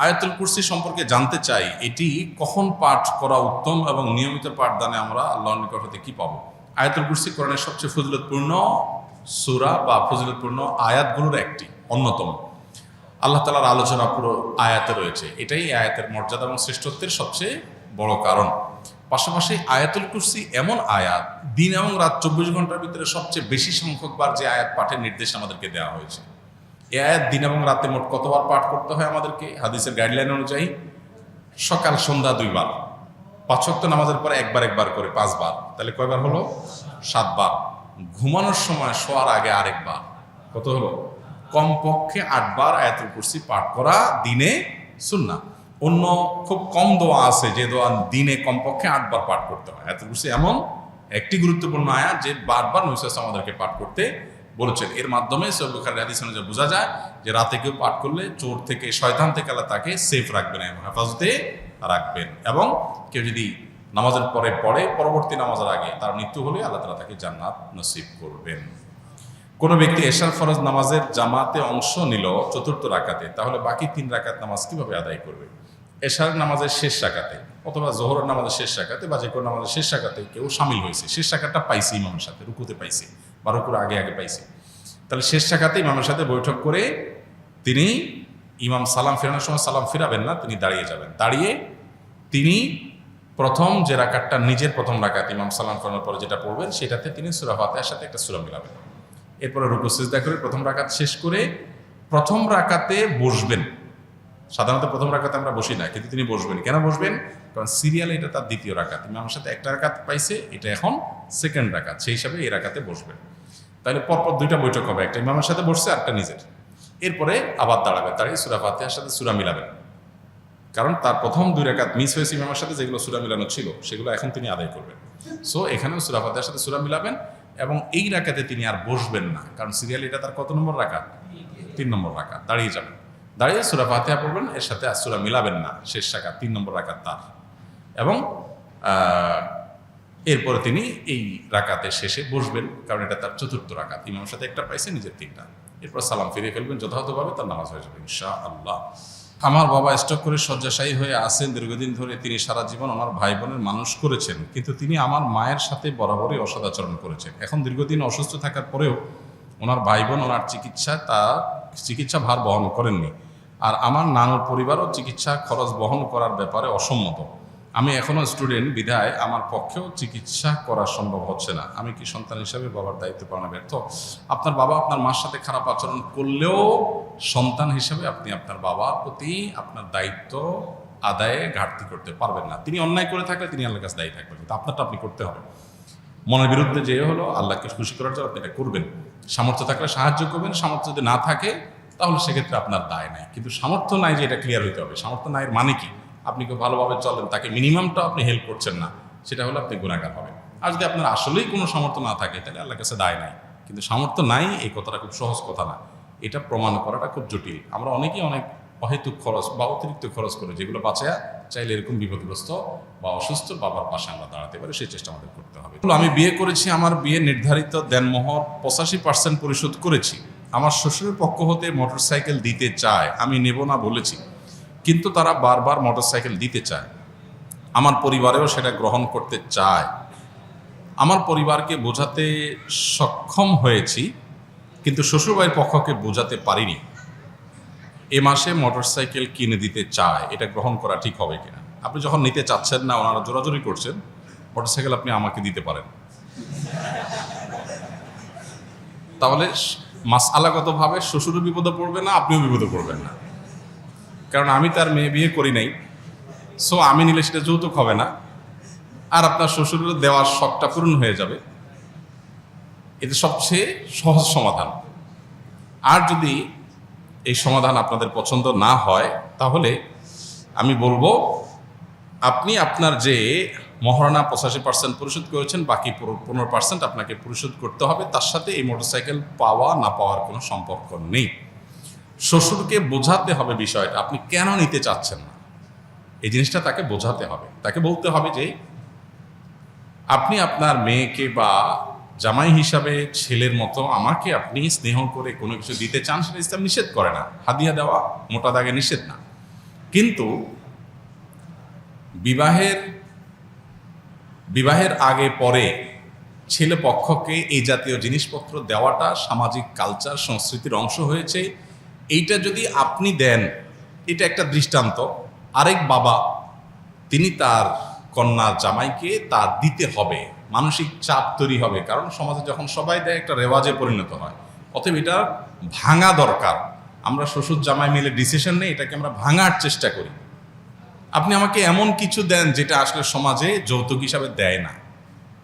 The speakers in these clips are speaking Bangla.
আয়াতুল কুরসি সম্পর্কে জানতে চাই, এটি কখন পাঠ করা উত্তম এবং নিয়মিত পাঠদানে আমরা আল্লাহর নিকট হতে কি পাবো? আয়াতুল কুরসি কোরআনের সবচেয়ে ফজিলতপূর্ণ সূরা বা ফজিলতপূর্ণ আয়াতগুলোর একটি অন্যতম। আল্লাহ তাআলার আলোচনা পুরো আয়াতে রয়েছে। এটাই আয়াতের মর্যাদা এবং শ্রেষ্ঠত্বের সবচেয়ে বড় কারণ। পাশাপাশি আয়াতুল কুরসি এমন আয়াত, দিন এবং রাত 24 ঘন্টার ভিতরে সবচেয়ে বেশি সংখ্যকবার যে আয়াত পাঠের নির্দেশ আমাদেরকে দেওয়া হয়েছে। এই আয়াত দিন এবং রাতে মোট কতবার পাঠ করতে হয় আমাদেরকে? হাদিসের গাইডলাইন অনুযায়ী সকাল সন্ধ্যা 2 বার, 5 ওয়াক্ত নামাজের পরে একবার করে 5 বার, তাহলে কয়বার হলো? 7 বার। ঘুমানোর সময় শোয়ার আগে আরেকবার, কত হলো? কমপক্ষে 8 বার আয়াতুল কুরসি পাঠ করা দিনে সুন্নাহ। অন্য খুব কম দোয়া আছে যে দোয়া দিনে কমপক্ষে 8 বার পাঠ করতে হয়। আয়াতুল কুরসি এমন একটি গুরুত্বপূর্ণ আয়াত যে বারবার নবী সাল্লাল্লাহু আলাইহি ওয়াসাল্লাম আমাদেরকে পাঠ করতে বলেছেন। এর মাধ্যমে সহিহ বুখারীর হাদিস অনুযায়ী বোঝা যায় যে রাতে কেউ পাঠ করলে চোর থেকে, শয়তান থেকে আল্লাহ তাকে সেফ রাখবেন এবং হেফাজতে রাখবেন। এবং কেউ যদি নামাজের পরে পড়ে, পরবর্তী নামাজের আগে তার মৃত্যু হলে আল্লাহ তাআলা তাকে জান্নাত নসিব করবেন। কোনো ব্যক্তি এশার ফরজ নামাজের জামাতে অংশ নিল চতুর্থ রাকাতে, তাহলে বাকি 3 রাকাত নামাজ কিভাবে আদায় করবে? এশার নামাজের শেষ রাকাতে অথবা জোহরের নামাজের শেষ রাকাতে বা যে কোনো নামাজের শেষ রাকাতে কেউ শামিল হয়েছে, শেষ রাকাতটা পাইছে ইমামের সাথে, রুকুতে পাইছে বা রুকুর আগে পাইছে, তাহলে শেষ রাকাতে ইমামের সাথে বৈঠক করে তিনি ইমাম সালাম ফেরানোর সময় সালাম ফিরাবেন না, তিনি দাঁড়িয়ে যাবেন। দাঁড়িয়ে তিনি প্রথম যে রাকাতটা নিজের প্রথম রাকাত ইমাম সালাম ফেরানোর পরে যেটা পড়বেন সেটাতে তিনি সূরা ফাতিহার সাথে একটা সূরা মিলাবেন। এরপরে রুকু সিজদা করে প্রথম রাকাত শেষ করে প্রথম রাকাতে বসবেন। সাধারণত প্রথম রাকাতে আমরা বসি না, কিন্তু তিনি বসবেন। কেন বসবেন? কারণ সিরিয়ালে এটা তার দ্বিতীয় রাকাত, ইমামের সাথে একটা রাকাত পাইছে, এটা এখন সেকেন্ড রাকাত, সেই হিসাবে এই রাকাতে বসবেন। তাহলে পরপর 2টা বৈঠক হবে, একটা ইমামের সাথে বসছে, একটা নিজের। এরপরে আবার দাঁড়াবে, দাঁড়িয়ে সূরা ফাতিহার সাথে সূরা মিলাবেন। কারণ তার প্রথম 2 রাকাত মিস হয়েছে ইমামের সাথে, যেগুলো সূরা মিলানো ছিল সেগুলো এখন তিনি আদায় করবেন। সো এখানেও সূরা ফাতিহার সাথে সূরা মিলাবেন এবং এই রাকাতে তিনি আর বসবেন না, কারণ সিরিয়ালি এটা তার কত নম্বর রাকাত? 3 নম্বর রাকাত। দাঁড়িয়ে যাবেন, দাঁড়িয়ে সূরা ফাতিহা পড়বেন, এর সাথে আর সূরা মিলাবেন না, শেষ রাকাত 3 নম্বর রাকাত তার। এবং এরপরে তিনি এই রাকাতের শেষে বসবেন, কারণ এটা তার চতুর্থ রাকাত, ইমামের সাথে একটা পাইছে, নিজের 3টা। এরপর সালাম ফিরিয়ে ফেলবেন, যথাযথভাবে তার নামাজ হয়ে যাবে ইনশাআল্লাহ। আমার বাবা স্ট্রোক করে শয্যাশায়ী হয়ে আছেন দীর্ঘদিন ধরে। তিনি সারা জীবন ওনার ভাই বোনের মানুষ করেছেন, কিন্তু তিনি আমার মায়ের সাথে বরাবরই অসদাচরণ করেছেন। এখন দীর্ঘদিন অসুস্থ থাকার পরেও ওনার ভাই বোন ওনার চিকিৎসা ভার বহন করেননি, আর আমার নানুর পরিবারও চিকিৎসা খরচ বহন করার ব্যাপারে অসম্মত। আমি এখনও স্টুডেন্ট বিধায় আমার পক্ষেও চিকিৎসা করা সম্ভব হচ্ছে না। আমি কি সন্তান হিসাবে বাবার দায়িত্ব পালনে ব্যর্থ? আপনার বাবা আপনার মার সাথে খারাপ আচরণ করলেও সন্তান হিসাবে আপনি আপনার বাবার প্রতি আপনার দায়িত্ব আদায়ে ঘাটতি করতে পারবেন না। তিনি অন্যায় করে থাকলে তিনি আল্লাহর কাছে দায়ী থাকবেন, কিন্তু আপনারটা আপনি করতে হবে। মনের বিরুদ্ধে যে হলো, আল্লাহকে খুশি করার জন্য আপনি এটা করবেন। সামর্থ্য থাকলে সাহায্য করবেন, সামর্থ্য যদি না থাকে তাহলে সেক্ষেত্রে আপনার দায় নাই। কিন্তু সামর্থ্য নাই যে এটা ক্লিয়ার হইতে হবে। সামর্থ্য নাই এর মানে কি? আপনি খুব ভালোভাবে চলেন, তাকে মিনিমামটা আপনি হেল্প করছেন না, সেটা হলে আপনি গুনাহগার হবেন। আর যদি আপনার আসলেই কোনো সামর্থ্য না থাকে তাহলে আল্লাহর কাছে দায় নাই। কিন্তু সামর্থ্য নাই এই কথাটা খুব সহজ কথা না, এটা প্রমাণ করাটা খুব জটিল। আমরা অনেকেই অনেক অহেতুক খরচ বা অতিরিক্ত খরচ করে, যেগুলো বাঁচায়া চাইলে এরকম বিপদগ্রস্ত বা অসুস্থ বাবার পাশে আমরা দাঁড়াতে পারি, সেই চেষ্টা আমাদের করতে হবে। আমি বিয়ে করেছি, আমার বিয়ে নির্ধারিত দেনমোহর 85% পরিশোধ করেছি। আমার শ্বশুরের পক্ষ হতে মোটরসাইকেল দিতে চায়, আমি নেব না বলেছি, কিন্তু তারা বারবার মোটরসাইকেল দিতে চায়। আমার পরিবারেও সেটা গ্রহণ করতে চায়। আমার পরিবারকে বোঝাতে সক্ষম হয়েছি, কিন্তু শ্বশুরবাড়ির পক্ষকে বোঝাতে পারিনি। এ মাসে মোটরসাইকেল কিনে দিতে চায়, এটা গ্রহণ করা ঠিক হবে কিনা? আপনি যখন নিতে চাচ্ছেন না, ওনারা জোরাজোরি করছেন, মোটরসাইকেল আপনি আমাকে দিতে পারেন, তাহলে মাসআলাগতভাবে শ্বশুরও বিপদে পড়বে না, আপনিও বিপদে পড়বেন না। কারণ আমি তার মেয়ে বিয়ে করি নাই, সো আমি নিলে সেটা যৌতুক হবে না, আর আপনার শ্বশুরের দেওয়ার শখটা পূরণ হয়ে যাবে। এটা সবচেয়ে সহজ সমাধান। আর যদি এই সমাধান আপনাদের পছন্দ না হয়, তাহলে আমি বলবো আপনি আপনার যে মহারণা 85% পরিশোধ করেছেন, বাকি 15% আপনাকে পরিশোধ করতে হবে। তার সাথে এই মোটরসাইকেল পাওয়া না পাওয়ার কোনো সম্পর্ক নেই। শ্বশুরকে বোঝাতে হবে বিষয়টা, আপনি কেন নিতে চাচ্ছেন না, এই জিনিসটা তাকে বোঝাতে হবে। তাকে বলতে হবে যে আপনি আপনার মেয়েকে বা জামাই হিসাবে ছেলের মতো আমাকে আপনি স্নেহ করে কোনো কিছু দিতে চান, সেটা ইসলাম নিষেধ করে না। হাদিয়া দেওয়া মোটা দাগে নিষেধ না, কিন্তু বিবাহের আগে পরে ছেলে পক্ষকে এই জাতীয় জিনিসপত্র দেওয়াটা সামাজিক কালচার সংস্কৃতির অংশ হয়েছে। এইটা যদি আপনি দেন, এটা একটা দৃষ্টান্ত। আরেক বাবা তিনি তার কন্যার জামাইকে তার দিতে হবে, মানসিক চাপ তৈরি হবে, কারণ সমাজে যখন সবাই দেয় একটা রেওয়াজে পরিণত হয়। অতএব এটা ভাঙা দরকার। আমরা শ্বশুর জামাই মিলে ডিসিশন নেই, এটাকে আমরা ভাঙার চেষ্টা করি। আপনি আমাকে এমন কিছু দেন যেটা আসলে সমাজে যৌতুক হিসাবে দেয় না।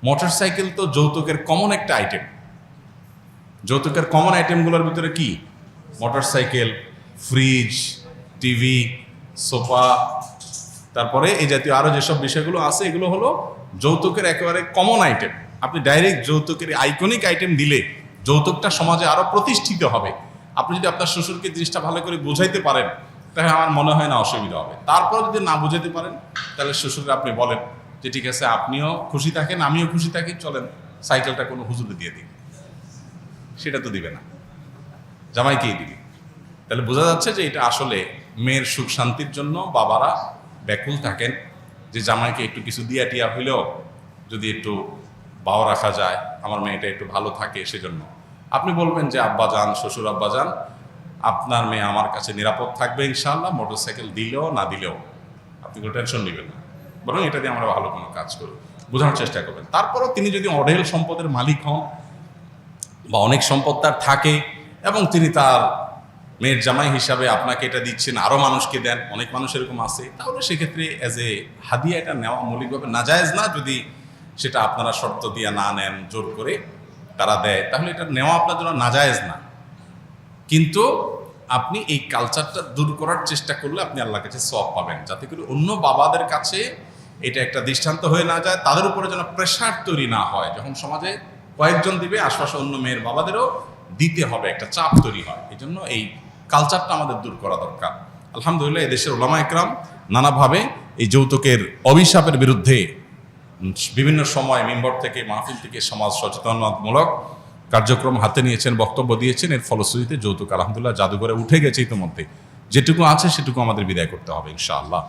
মোটরসাইকেল তো যৌতুকের কমন একটা আইটেম। যৌতুকের কমন আইটেমগুলোর ভিতরে কি? মোটরসাইকেল, ফ্রিজ, টিভি, সোফা, তারপরে এই জাতীয় আরও যেসব বিষয়গুলো আছে এগুলো হলো যৌতুকের একেবারে কমন আইটেম। আপনি ডাইরেক্ট যৌতুকের আইকনিক আইটেম দিলে যৌতুকটা সমাজে আরও প্রতিষ্ঠিত হবে। আপনি যদি আপনার শ্বশুরকে জিনিসটা ভালো করে বোঝাইতে পারেন তাহলে আমার মনে হয় না অসুবিধা হবে। তারপর যদি না বুঝাতে পারেন তাহলে শ্বশুরকে আপনি বলেন যে ঠিক আছে, আপনিও খুশি থাকেন, আমিও খুশি থাকি, চলেন সাইকেলটা কোনো হুজুরে দিয়ে দিন। সেটা তো দিবে না, জামাইকেই দিবে। তাহলে বোঝা যাচ্ছে যে এটা আসলে মেয়ের সুখ শান্তির জন্য বাবারা ব্যাকুল থাকেন, যে জামাইকে একটু কিছু দিয়া টিয়া হইলেও যদি একটু বাও রাখা যায়, আমার মেয়েটা একটু ভালো থাকে। সেজন্য আপনি বলবেন যে আব্বা যান, শ্বশুর আব্বা যান, আপনার মেয়ে আমার কাছে নিরাপদ থাকবে ইনশাআল্লাহ, মোটরসাইকেল দিলেও না দিলেও আপনি কোনো টেনশন নেবেন না, বরং এটা দিয়ে আমরা ভালো কোনো কাজ করব, বোঝানোর চেষ্টা করবেন। তারপরও তিনি যদি অঢেল সম্পদের মালিক হন বা অনেক সম্পদ তার থাকে এবং তিনি তার মেয়ের জামাই হিসাবে আপনাকে এটা দিচ্ছেন, আরও মানুষকে দেন, অনেক মানুষ এরকম আছে, তাহলে সেক্ষেত্রে অ্যাজ এ হাদিয়া এটা নেওয়া মৌলিকভাবে নাজায়েজ না। যদি সেটা আপনারা শর্ত দিয়ে না নেন, জোর করে তারা দেয়, তাহলে এটা নেওয়া আপনার জন্য নাজায়েজ না। কিন্তু আপনি এই কালচারটা দূর করার চেষ্টা করলে আপনি আল্লাহর কাছে সওয়াব পাবেন, যাতে করে অন্য বাবাদের কাছে এটা একটা দৃষ্টান্ত হয়ে না যায়, তাদের উপরে যেন প্রেশার তৈরি না হয়। যখন সমাজে কয়েকজন দিবে, আশপাশে অন্য মেয়ের বাবাদেরও দিতে হবে, একটা চাপ তৈরি হয়। এই জন্য এই কালচারটা আমাদের দূর করা দরকার। আলহামদুলিল্লাহ এদেশের ওলামা একরাম নানাভাবে এই যৌতুকের অভিশাপের বিরুদ্ধে বিভিন্ন সময় মিম্বর থেকে, মাহফিল থেকে সমাজ সচেতনতামূলক কার্যক্রম হাতে নিয়েছেন, বক্তব্য দিয়েছেন। এর ফলশ্রুতিতে যৌতুক আলহামদুলিল্লাহ জাদুঘরে উঠে গেছে ইতিমধ্যে। যেটুকু আছে সেটুকু আমাদের বিদায় করতে হবে ইনশাআল্লাহ।